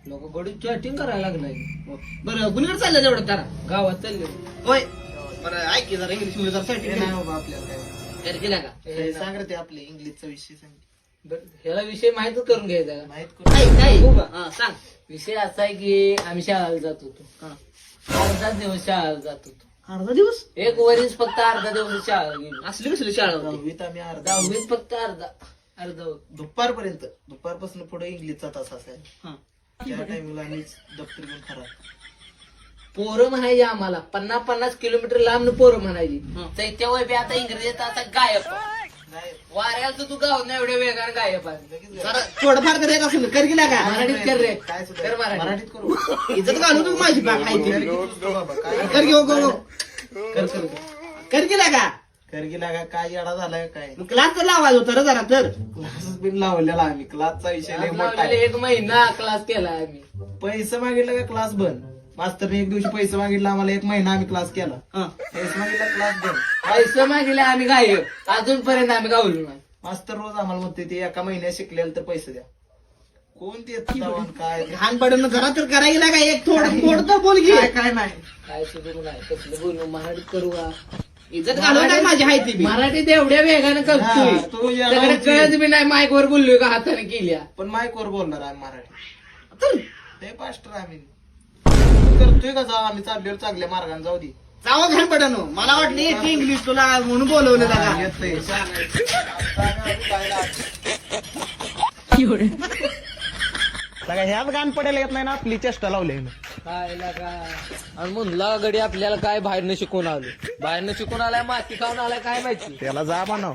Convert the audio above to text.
लोक गोडी चॅटिंग करायला लागलाय. बरं कुणीकडे चाललं तेवढं करा. गावात चालले. होय बरं ऐक की जरा इंग्लिश मध्ये जरा सर्टिफिकेट नाही बाबा आपल्याला काय तयार केला का? सांग रे ते आपले इंग्लिशचा विषय सांग. ह्याला विषय माहितच करून घ्यायचा का? माहित करून काय काय हो का? हा, सांग. विषय असा आहे की आम्ही शाळेला जात होतो. हा. अर्धा दिवस शाळेला जात होतो. अर्धा दिवस एक वरीस फक्त अर्धा दिवस शाळा गेलो. असली कसली शाळा होती? दहावीत आम्ही अर्धा दहावीत फक्त अर्धा होत. दुपारपर्यंत दुपारपासून पुढे इंग्लिशचा तास असायचा. हा. त्या टाइमला आम्ही दप्तर घेऊन खराब. पोरं म्हणायची आम्हाला 50-50 किलोमीटर लांब पोरं म्हणायची. हं. तेव्हा बी आता इंग्रजीत आता गायब नाही वाऱ्याला तर तू गाव नाही एवढ्या वेगाने गायब आहे. लगेच जरा थोडंफार तर येत असेल कर गेला का? मराठीत कर रे. काय सुद्धा कर मराठीत. मराठीत करू. इज्जत घालू तू माझी बाग आहे ती. बाबा काय कर घेऊ गो कर गेला का? करगी लागा काय येडा झालाय काय. मग क्लास तर लावायचं होतं रे जरा तर. क्लास बिन लावलेला आम्ही. क्लासचा विषय लय मोठा लावलेले आहे. 1 महिना क्लास केला आम्ही. पैसे मागितलं का क्लास बंद. मास्तरने एक दिवशी पैसे मागितला आम्हाला 1 महिना आम्ही क्लास केला. हा. पैसे मागितला क्लास बंद. पैसे मागितले आम्ही गायब. अजूनपर्यंत आम्ही गावलो नाही. मास्तर रोज आम्हाला म्हणते ते एका महिन्यात शिकलेलं तर पैसे द्या. कोण ते जाऊन काय लहान पडून जरा तर करायला का एक थोडं तर बोल घे. काय काय नाही. काय सुरू नाही कसलं बोलू मराठीत करू का? इज्जत घालू टाक माझी आहे ती बी. मराठीत एवढ्या वेगाने करतोय हा, तू या त्याकडे गावची. कळत बी नाही माईक वर बोललोय का हाताने केल्या. पण माईक वर बोलणार आम्ही मराठी. चल, हे पास्टर आम्ही करतोय का जाऊ आम्ही चाललेलो चांगल्या मार्गाने जाऊ दे. जावं घाण पडनो. मला वाटलं येते इंग्लिश तुला म्हणून बोलवलं हा, दादा. येतंय. ह्याच घाण पडायला येत नाही ना आपली चेष्टा लावली. काय लागा आणि म्हणला गडी आपल्याला काय बाहेरनं शिकून आलो. बाहेरनं शिकून आलाय माती खाऊन आलाय काय माहिती. त्याला जा म्हणाव.